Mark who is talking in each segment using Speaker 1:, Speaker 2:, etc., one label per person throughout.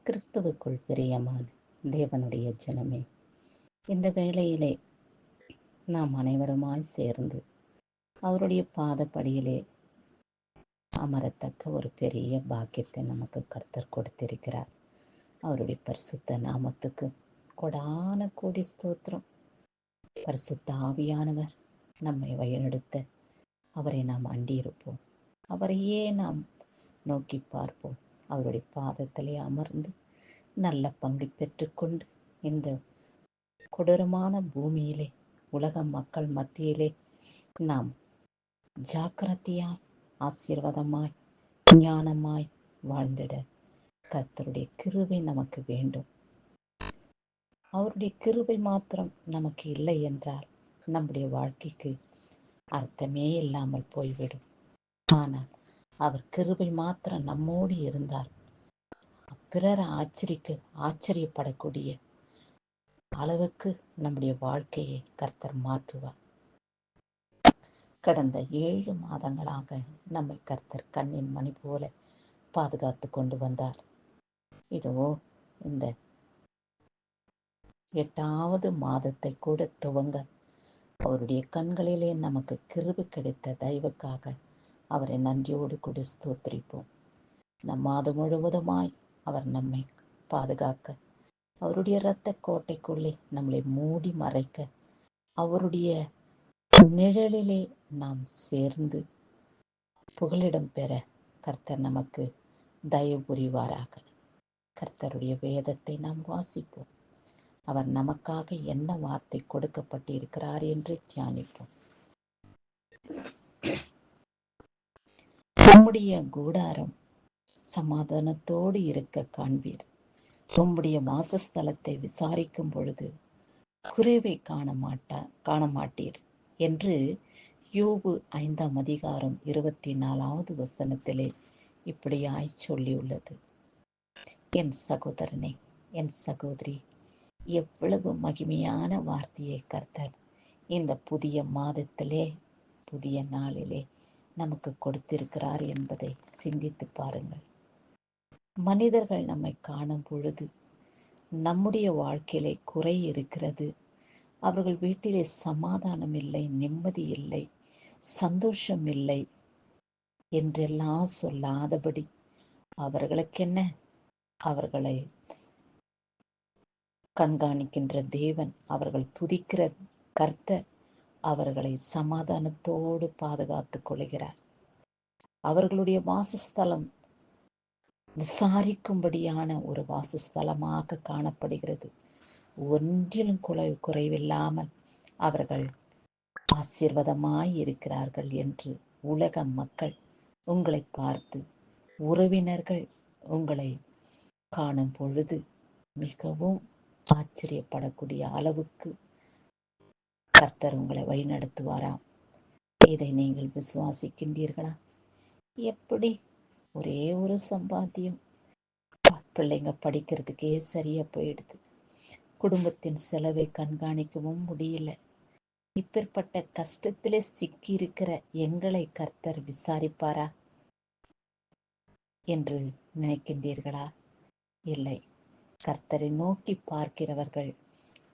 Speaker 1: கிறிஸ்துவுக்குள் பிரியமான தேவனுடைய ஜனமே, இந்த வேளையிலே நாம் அனைவருமாய் சேர்ந்து அவருடைய பாதப்படியிலே அமரத்தக்க ஒரு பெரிய பாக்கியத்தை நமக்கு கர்த்தர் கொடுத்திருக்கிறார். அவருடைய பரிசுத்த நாமத்துக்கு கொடான கோடி ஸ்தோத்திரம். பரிசுத்த ஆவியானவர் நம்மை வழிநடத்த அவரை நாம் அண்டியிருப்போம். அவரையே நாம் நோக்கி பார்ப்போம். அவருடைய பாதத்திலே அமர்ந்து நல்ல பங்கு பெற்றுக்கொண்டு இந்த கொடூரமான பூமியிலே உலக மக்கள் மத்தியிலே நாம் ஜாக்கிரதையாய் ஆசீர்வாதமாய் ஞானமாய் வாழ்ந்திட கர்த்தருடைய கிருபை நமக்கு வேண்டும். அவருடைய கிருபை மாத்திரம் நமக்கு இல்லை என்றால் நம்முடைய வாழ்க்கைக்கு அர்த்தமே இல்லாமல் போய்விடும். ஆனால் அவர் கிருபை மாத்திரம் நம்மோடு இருந்தால் பிறர் ஆச்சரியப்படக்கூடிய அளவுக்கு நம்முடைய வாழ்க்கையை கர்த்தர் மாற்றுவார். கடந்த 7 மாதங்களாக நம்மை கர்த்தர் கண்ணின் மணி போல பாதுகாத்து கொண்டு வந்தார். இதோ இந்த 8வது மாதத்தை கூட துவங்க அவருடைய கண்களிலே நமக்கு கிருபை கிடைத்த தயவுக்காக அவரை நன்றியோடு கூட ஸ்தோத்திரிப்போம். இந்த மாதம் முழுவதுமாய் அவர் நம்மை பாதுகாக்க, அவருடைய இரத்த கோட்டைக்குள்ளே நம்மளை மூடி மறைக்க, அவருடைய நிழலிலே நாம் சேர்ந்து புகலிடம் பெற கர்த்தர் நமக்கு தயவு புரிவாராக. கர்த்தருடைய வேதத்தை நாம் வாசிப்போம். அவர் நமக்காக என்ன வார்த்தை கொடுக்கப்பட்டிருக்கிறார் என்று தியானிப்போம். நம்முடைய கூடாரம் சமாதானத்தோடு இருக்க காண்பீர். உம்முடைய வாசஸ்தலத்தை விசாரிக்கும் பொழுது குறைவை காண மாட்டீர் என்று யோபு 5ஆம் அதிகாரம் 24வது வசனத்திலே இப்படியாய் சொல்லியுள்ளது. என் சகோதரனே, என் சகோதரி, எவ்வளவு மகிமையான வார்த்தையை கர்த்தர் இந்த புதிய மாதத்திலே புதிய நாளிலே நமக்கு கொடுத்திருக்கிறார் என்பதை சிந்தித்து பாருங்கள். மனிதர்கள் நம்மை காணும் பொழுது நம்முடைய வாழ்க்கையிலே குறை இருக்கிறது, அவர்கள் வீட்டிலே சமாதானம் இல்லை, நிம்மதி இல்லை, சந்தோஷம் இல்லை என்றெல்லாம் சொல்லாதபடி அவர்களுக்கென்ன, அவர்களை கண்காணிக்கின்ற தேவன், அவர்கள் துதிக்கிற கர்த்தர் அவர்களை சமாதானத்தோடு பாதுகாத்துக் கொள்கிறார். அவர்களுடைய வாசஸ்தலம் விசாரிக்கும்படியான ஒரு வாசஸ்தலமாக காணப்படுகிறது. ஒன்றிலும் குறைவில்லாமல் அவர்கள் ஆசீர்வாதமாய் இருக்கிறார்கள் என்று உலக மக்கள் உங்களை பார்த்து, உறவினர்கள் உங்களை காணும் பொழுது மிகவும் ஆச்சரியப்படக்கூடிய அளவுக்கு கர்த்தர் உங்களை வழிநடத்துவாராம். இதை நீங்கள் விசுவாசிக்கின்றீர்களா? எப்படி ஒரே ஒரு சம்பாத்தியம், பிள்ளைங்க படிக்கிறதுக்கே சரியா போயிடுது, குடும்பத்தின் செலவை கண்காணிக்கவும் முடியல, இப்பேற்பட்ட கஷ்டத்திலே சிக்கி இருக்கிற எங்களை கர்த்தர் விசாரிப்பாரா என்று நினைக்கின்றீர்களா? இல்லை. கர்த்தரை நோக்கி பார்க்கிறவர்கள்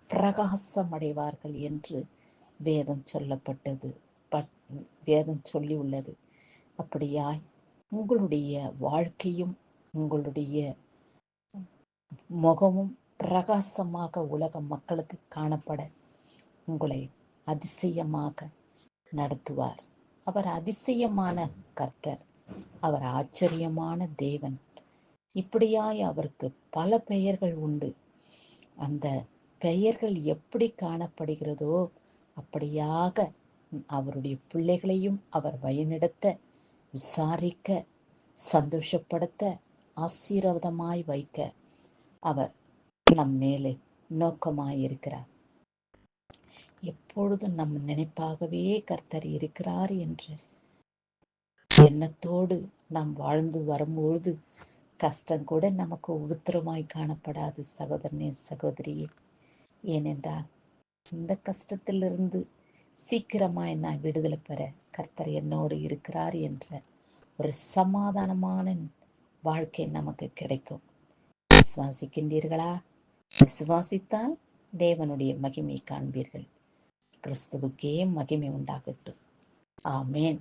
Speaker 1: பிரகாசம் அடைவார்கள் என்று வேதம் சொல்லி உள்ளது. அப்படியாய் உங்களுடைய வாழ்க்கையும் உங்களுடைய முகமும் பிரகாசமாக உலக மக்களுக்கு காணப்பட உங்களை அதிசயமாக நடத்துவார். அவர் அதிசயமான கர்த்தர், அவர் ஆச்சரியமான தேவன். இப்படியாய் அவருக்கு பல பெயர்கள் உண்டு. அந்த பெயர்கள் எப்படி காணப்படுகிறதோ அப்படியாக அவருடைய பிள்ளைகளையும் அவர் வழிநடத்த, விசாரிக்க, சந்தோஷப்படுத்த, ஆசீர்வாதமாய் வைக்க அவர் நம் மேலே நோக்கமாயிருக்கிறார். எப்பொழுதும் நம் நினைப்பாகவே கர்த்தர் இருக்கிறார் என்ற எண்ணத்தோடு நாம் வாழ்ந்து வரும்பொழுது கஷ்டம் கூட நமக்கு உபத்திரமாய் காணப்படாது. சகோதரனே, சகோதரியே, ஏனென்றால் இந்த கஷ்டத்திலிருந்து சீக்கிரமாய் நான் விடுதலை பெற கர்த்தர் என்னோடு இருக்கிறார் என்ற ஒரு சமாதானமான வாழ்க்கை நமக்கு கிடைக்கும். விசுவாசிக்கின்றீர்களா? விசுவாசித்தால் தேவனுடைய மகிமை காண்பீர்கள். கிறிஸ்துவுக்கே மகிமை உண்டாகட்டும். ஆமேன்.